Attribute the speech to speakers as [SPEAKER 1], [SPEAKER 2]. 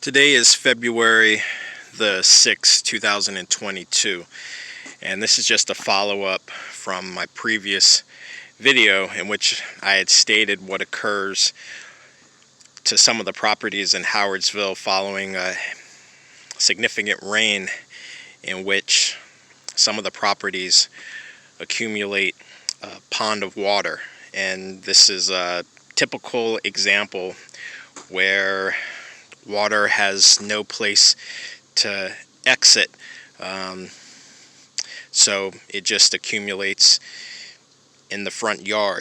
[SPEAKER 1] Today is February the 6th, 2022, and this is just a follow-up from my previous video in which I had stated what occurs to some of the properties in Howardsville following a significant rain, in which some of the properties accumulate a pond of water. And this is a typical example where water has no place to exit, so it just accumulates in the front yard.